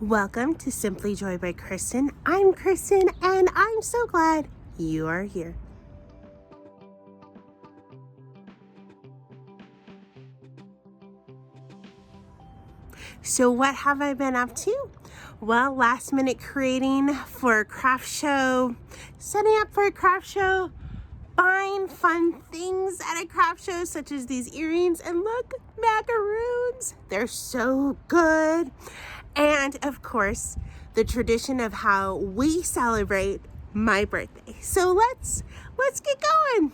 Welcome to Simply Joy by Kristen. I'm Kristen, and I'm so glad you are here. So what have I been up to? Well, last minute creating for a craft show, setting up for a craft show, buying fun things at a craft show such as these earrings, and look, macaroons. They're so good. And of course, the tradition of how we celebrate my birthday. So let's get going.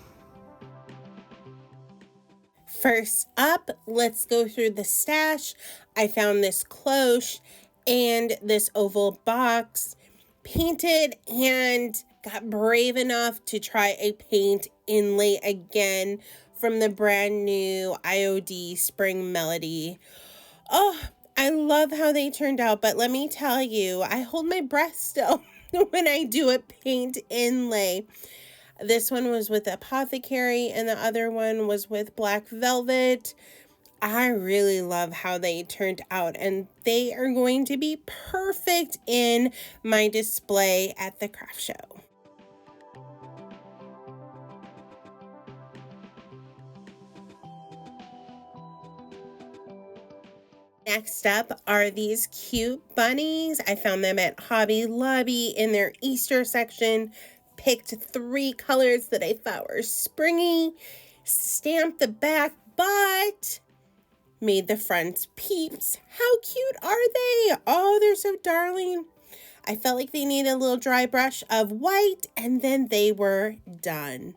First up, let's go through the stash. I found this cloche and this oval box, painted, and got brave enough to try a paint inlay again from the brand new IOD Spring Melody. Oh, I love how they turned out, but let me tell you, I hold my breath still when I do a paint inlay. This one was with Apothecary and the other one was with Black Velvet. I really love how they turned out, and they are going to be perfect in my display at the craft show. Next up are these cute bunnies. I found them at Hobby Lobby in their Easter section. Picked 3 colors that I thought were springy, stamped the back, but made the front peeps. How cute are they? Oh, they're so darling. I felt like they needed a little dry brush of white, and then they were done.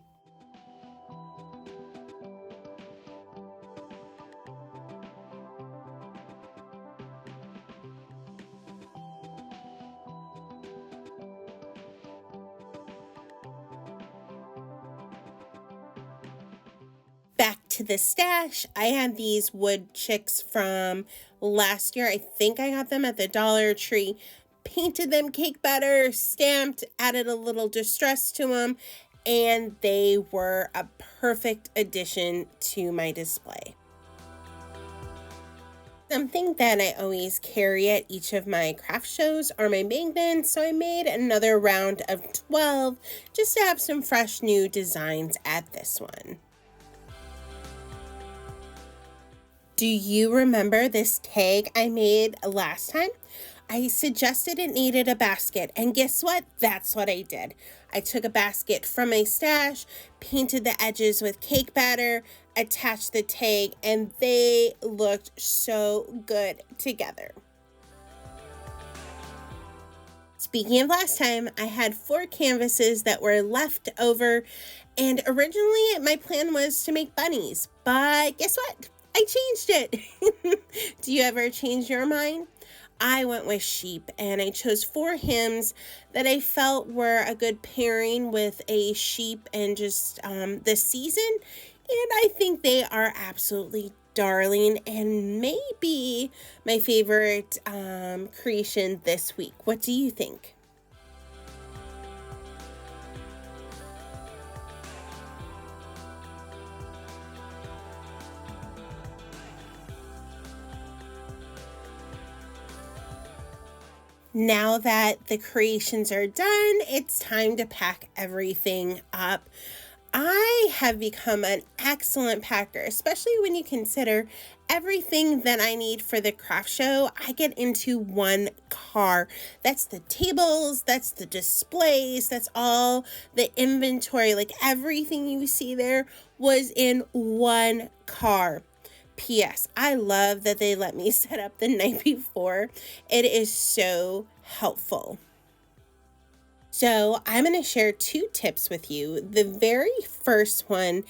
Back to the stash, I had these wood chicks from last year. I think I got them at the Dollar Tree. Painted them cake batter, stamped, added a little distress to them, and they were a perfect addition to my display. Something that I always carry at each of my craft shows are my magnets, so I made another round of 12 just to have some fresh new designs at this one. Do you remember this tag I made last time? I suggested it needed a basket, and guess what? That's what I did. I took a basket from my stash, painted the edges with cake batter, attached the tag, and they looked so good together. Speaking of last time, I had 4 canvases that were left over, and originally my plan was to make bunnies, but guess what? I changed it. Do you ever change your mind? I went with sheep, and I chose 4 hymns that I felt were a good pairing with a sheep and just the season. And I think they are absolutely darling and maybe my favorite creation this week. What do you think? Now that the creations are done, it's time to pack everything up. I have become an excellent packer, especially when you consider everything that I need for the craft show. I get into one car. That's the tables, that's the displays, that's all the inventory. Like everything you see there was in one car. P.S. I love that they let me set up the night before. It is so helpful. So I'm going to share 2 tips with you. The very first one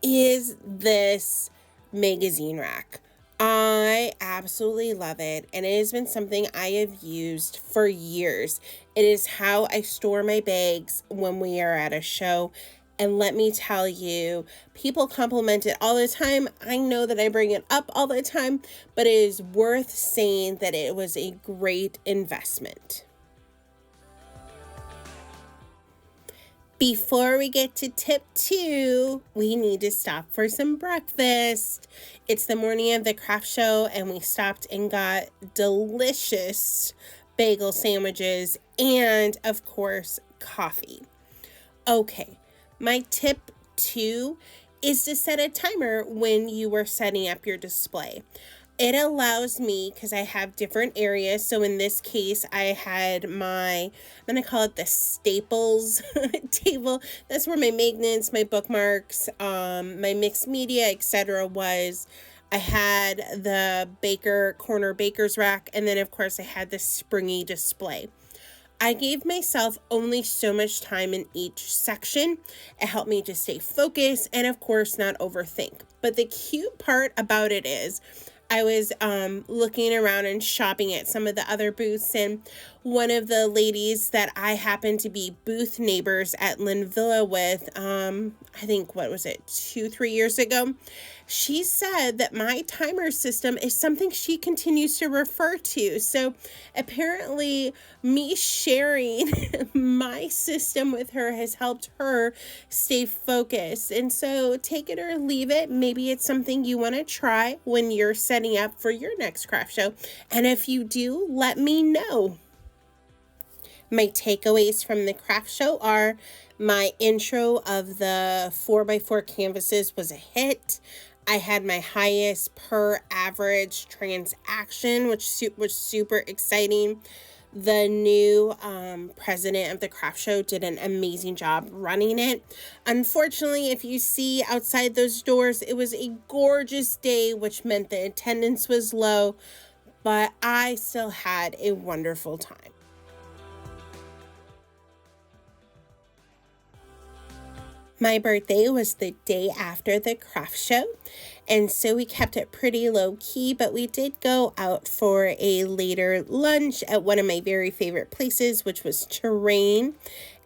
is this magazine rack. I absolutely love it, and it has been something I have used for years. It is how I store my bags when we are at a show. And let me tell you, people compliment it all the time. I know that I bring it up all the time, but it is worth saying that it was a great investment. Before we get to tip 2, we need to stop for some breakfast. It's the morning of the craft show, and we stopped and got delicious bagel sandwiches, and of course, coffee. Okay, my tip 2 is to set a timer when you are setting up your display. It allows me, because I have different areas, so in this case I had I'm going to call it the staples table. That's where my magnets, my bookmarks, my mixed media, etc. was. I had the corner baker's rack, and then of course I had the springy display. I gave myself only so much time in each section. It helped me to stay focused and of course not overthink. But the cute part about it is I was looking around and shopping at some of the other booths, and one of the ladies that I happened to be booth neighbors at Lynn Villa with, I think, 2-3 years ago, she said that my timer system is something she continues to refer to. So apparently me sharing my system with her has helped her stay focused. And so take it or leave it. Maybe it's something you want to try when you're setting up for your next craft show. And if you do, let me know. My takeaways from the craft show are my intro of the 4x4 canvases was a hit. I had my highest per average transaction, which was super exciting. The new president of the craft show did an amazing job running it. Unfortunately, if you see outside those doors, it was a gorgeous day, which meant the attendance was low, but I still had a wonderful time. My birthday was the day after the craft show, and so we kept it pretty low key, but we did go out for a later lunch at one of my very favorite places, which was Terrain,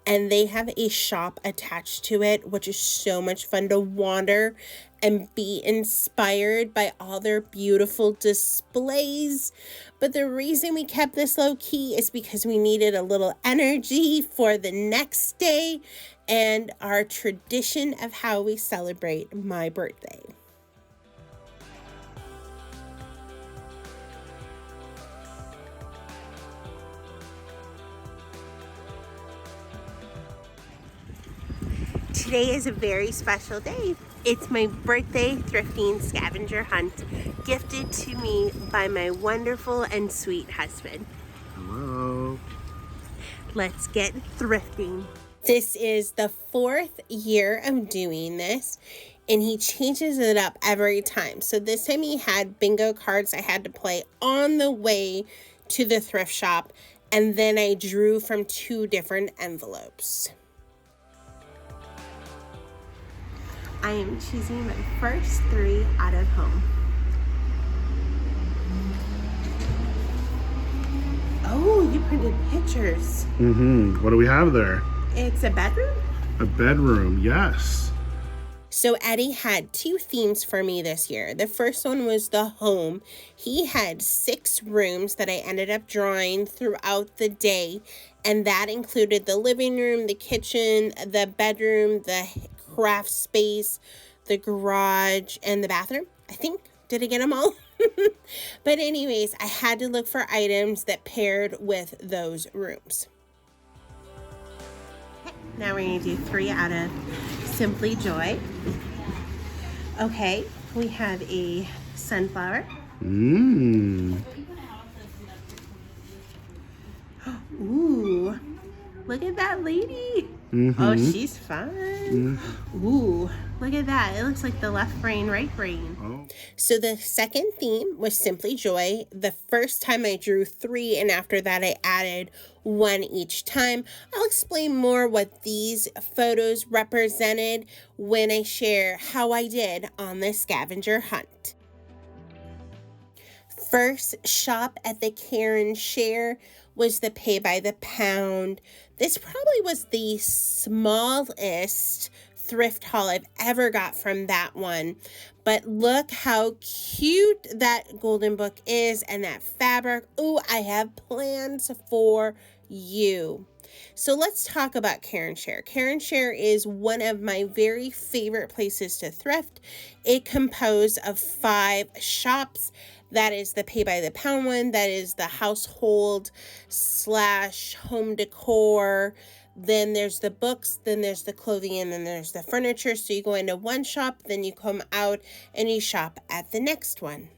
and they have a shop attached to it, which is so much fun to wander and be inspired by all their beautiful displays. But the reason we kept this low key is because we needed a little energy for the next day and our tradition of how we celebrate my birthday. Today is a very special day. It's my birthday thrifting scavenger hunt, gifted to me by my wonderful and sweet husband. Hello. Let's get thrifting. This is the 4th year of doing this, and he changes it up every time. So this time he had bingo cards I had to play on the way to the thrift shop, and then I drew from 2 different envelopes. I am choosing my first 3 out of home. Oh, you printed pictures. What do we have there? It's a bedroom? A bedroom, yes. So Eddie had 2 themes for me this year. The first one was the home. He had 6 rooms that I ended up drawing throughout the day, and that included the living room, the kitchen, the bedroom, the craft space, the garage, and the bathroom. I think. Did I get them all? But anyways, I had to look for items that paired with those rooms. Okay, now we're going to do 3 out of Simply Joy. Okay, we have a sunflower. Ooh, look at that lady. Oh, she's fun. Ooh, look at that. It looks like the left brain, right brain. Oh. So the second theme was Simply Joy. The first time I drew 3, and after that I added 1 each time. I'll explain more what these photos represented when I share how I did on this scavenger hunt. First shop at the Karen Share was the Pay by the Pound. This probably was the smallest thrift haul I've ever got from that one. But look how cute that golden book is and that fabric. Ooh, I have plans for you. So let's talk about Karen Share. Karen Share is one of my very favorite places to thrift. It composed of 5 shops That is the pay by the pound one. That is the household / home decor. Then there's the books, then there's the clothing, and then there's the furniture. So you go into one shop, then you come out and you shop at the next one.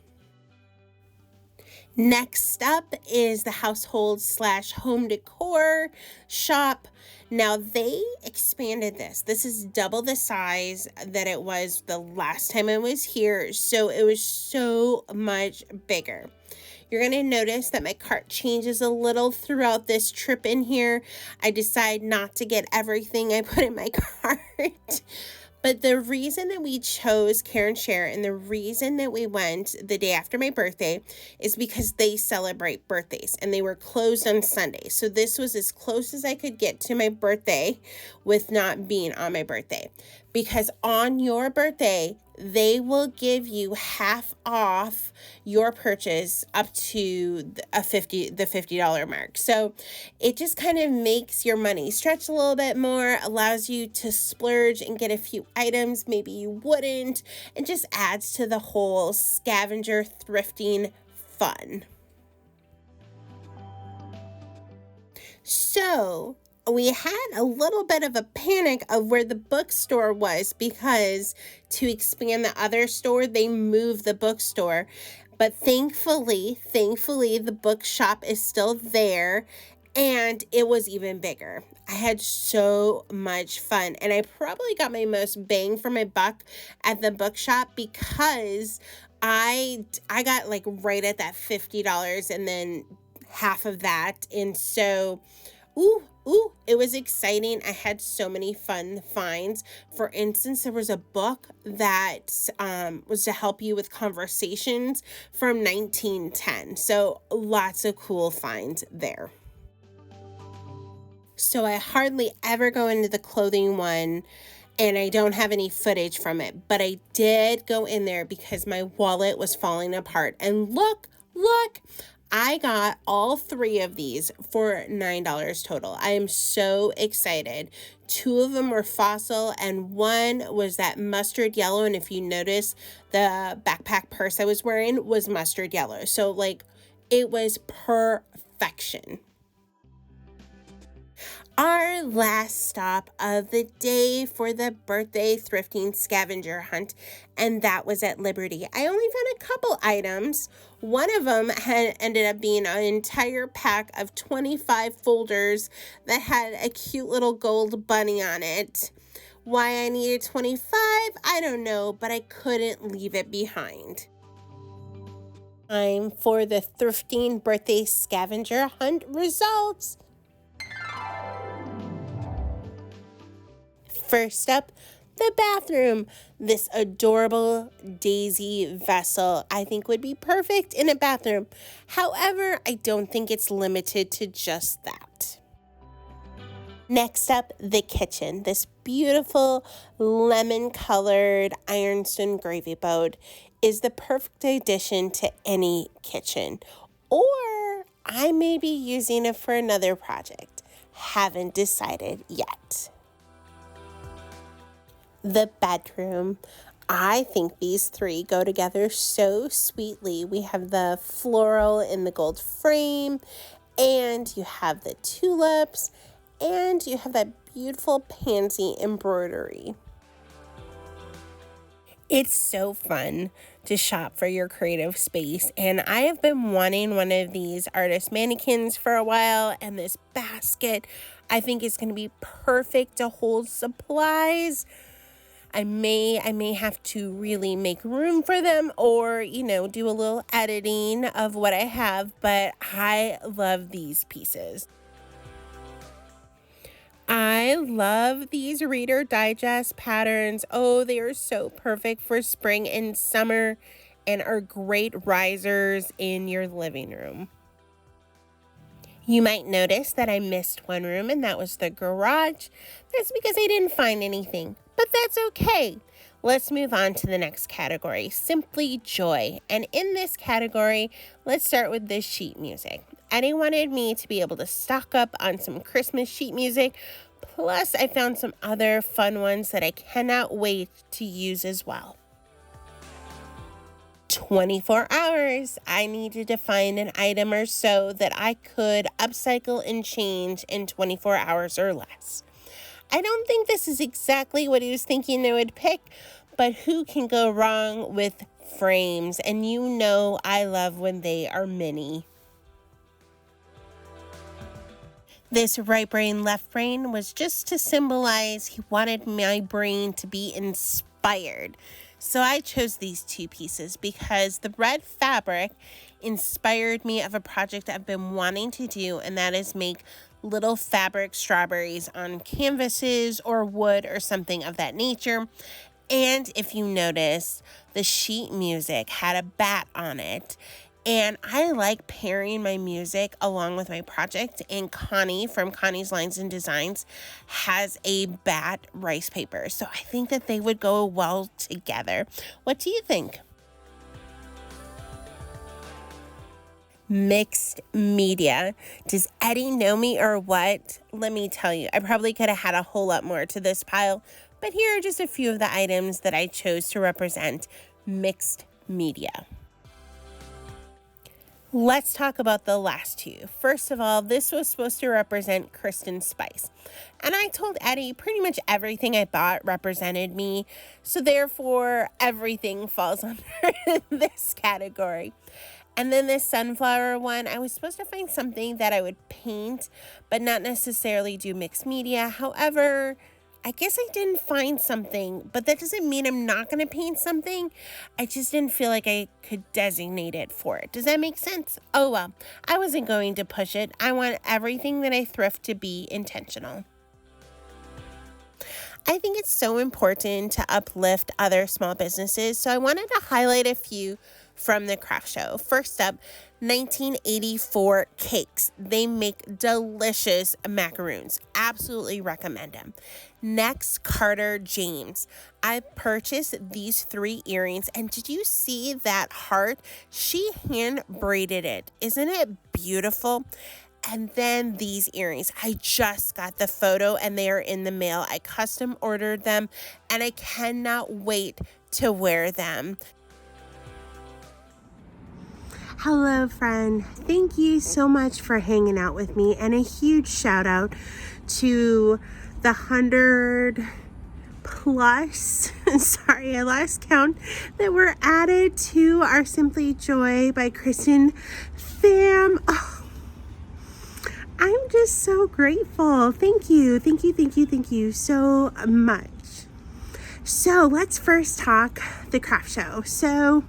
Next up is the household / home decor shop. Now they expanded this. This is double the size that it was the last time I was here. So it was so much bigger. You're going to notice that my cart changes a little throughout this trip in here. I decide not to get everything I put in my cart. But the reason that we chose Care and Share and the reason that we went the day after my birthday is because they celebrate birthdays and they were closed on Sunday. So this was as close as I could get to my birthday with not being on my birthday. Because on your birthday, they will give you half off your purchase up to the $50 mark. So it just kind of makes your money stretch a little bit more, allows you to splurge and get a few items maybe you wouldn't, and just adds to the whole scavenger thrifting fun. So we had a little bit of a panic of where the bookstore was because to expand the other store, they moved the bookstore. But thankfully, the bookshop is still there and it was even bigger. I had so much fun and I probably got my most bang for my buck at the bookshop because I got like right at that $50 and then half of that. And so it was exciting. I had so many fun finds. For instance, there was a book that was to help you with conversations from 1910. So lots of cool finds there. So I hardly ever go into the clothing one and I don't have any footage from it, but I did go in there because my wallet was falling apart. And look, I got all 3 of these for $9 total. I am so excited. 2 of them were fossil and one was that mustard yellow. And if you notice, the backpack purse I was wearing was mustard yellow. So like it was perfection. Our last stop of the day for the birthday thrifting scavenger hunt, and that was at Liberty. I only found a couple items. One of them had ended up being an entire pack of 25 folders that had a cute little gold bunny on it. Why I needed 25, I don't know, but I couldn't leave it behind. Time for the thrifting birthday scavenger hunt results. First up, the bathroom. This adorable daisy vessel I think would be perfect in a bathroom. However, I don't think it's limited to just that. Next up, the kitchen. This beautiful lemon-colored ironstone gravy boat is the perfect addition to any kitchen. Or I may be using it for another project. Haven't decided yet. The bedroom. I think these 3 go together so sweetly. We have the floral in the gold frame, and you have the tulips, and you have that beautiful pansy embroidery. It's so fun to shop for your creative space, and I have been wanting one of these artist mannequins for a while, and this basket I think is going to be perfect to hold supplies. I may have to really make room for them or, do a little editing of what I have, but I love these pieces. I love these Reader Digest patterns. Oh, they are so perfect for spring and summer and are great risers in your living room. You might notice that I missed one room, and that was the garage. That's because I didn't find anything, but that's okay. Let's move on to the next category, Simply Joy. And in this category, let's start with the sheet music. Eddie wanted me to be able to stock up on some Christmas sheet music, plus I found some other fun ones that I cannot wait to use as well. 24 hours. I needed to find an item or so that I could upcycle and change in 24 hours or less. I don't think this is exactly what he was thinking they would pick, but who can go wrong with frames? And you know I love when they are mini. This right brain, left brain was just to symbolize he wanted my brain to be inspired. So I chose these two pieces because the red fabric inspired me of a project I've been wanting to do, and that is make little fabric strawberries on canvases or wood or something of that nature. And if you notice, the sheet music had a bat on it. And I like pairing my music along with my project. And Connie from Connie's Lines and Designs has a bat rice paper. So I think that they would go well together. What do you think? Mixed media. Does Eddie know me or what? Let me tell you, I probably could have had a whole lot more to this pile, but here are just a few of the items that I chose to represent mixed media. Let's talk about the last two. First of all, this was supposed to represent Kristen Spice. And I told Eddie pretty much everything I bought represented me. So therefore, everything falls under this category. And then this sunflower one, I was supposed to find something that I would paint, but not necessarily do mixed media. However, I guess I didn't find something, but that doesn't mean I'm not going to paint something. I just didn't feel like I could designate it for it. Does that make sense? Oh, well, I wasn't going to push it. I want everything that I thrift to be intentional. I think it's so important to uplift other small businesses, so I wanted to highlight a few from the craft show. First up, 1984 Cakes. They make delicious macaroons. Absolutely recommend them. Next, Carter James. I purchased these 3 earrings, and did you see that heart? She hand braided it. Isn't it beautiful? And then these earrings. I just got the photo and they are in the mail. I custom ordered them and I cannot wait to wear them. Hello, friend. Thank you so much for hanging out with me, and a huge shout out to the 100 plus, sorry, I lost count, that were added to our Simply Joy by Kristen fam. Oh, I'm just so grateful. Thank you so much. So let's first talk the craft show. So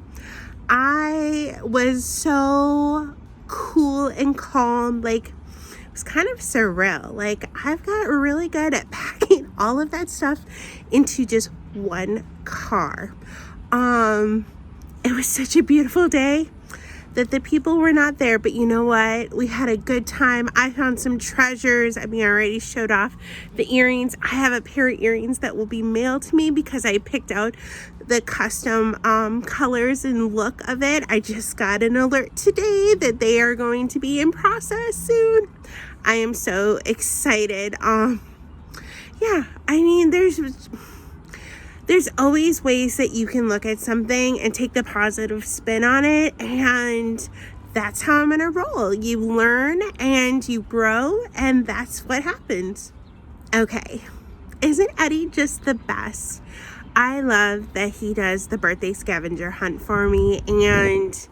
I was so cool and calm, like it was kind of surreal. Like I've got really good at packing all of that stuff into just one car. It was such a beautiful day that the people were not there, but you know what? We had a good time. I found some treasures. I mean, I already showed off the earrings. I have a pair of earrings that will be mailed to me because I picked out the custom colors and look of it. I just got an alert today that they are going to be in process soon. I am so excited. Yeah, I mean, there's always ways that you can look at something and take the positive spin on it, and that's how I'm gonna roll. You learn and you grow, and that's what happens. Okay, isn't Eddie just the best? I love that he does the birthday scavenger hunt for me, and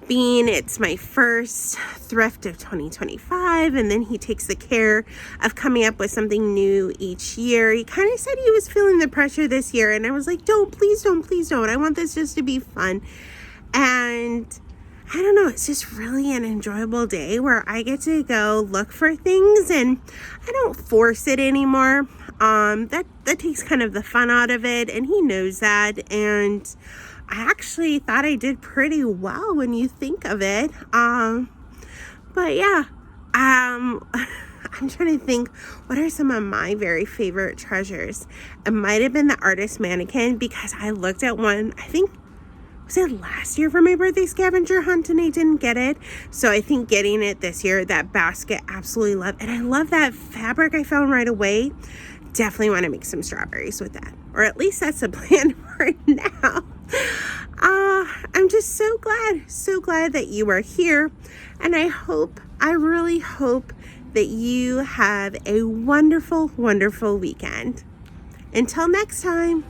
being it's my first thrift of 2025, and then he takes the care of coming up with something new each year. He kind of said he was feeling the pressure this year, and I was like, please don't. I want this just to be fun. And I don't know, it's just really an enjoyable day where I get to go look for things and I don't force it anymore. That takes kind of the fun out of it, and he knows that, and I actually thought I did pretty well when you think of it. But yeah, I'm trying to think, what are some of my very favorite treasures? It might have been the artist mannequin, because I looked at one, I think, was it last year for my birthday scavenger hunt, and I didn't get it. So I think getting it this year, that basket, absolutely love. And I love that fabric I found right away. Definitely want to make some strawberries with that. Or at least that's the plan for now. I'm just so glad that you are here. And I really hope that you have a wonderful, wonderful weekend. Until next time.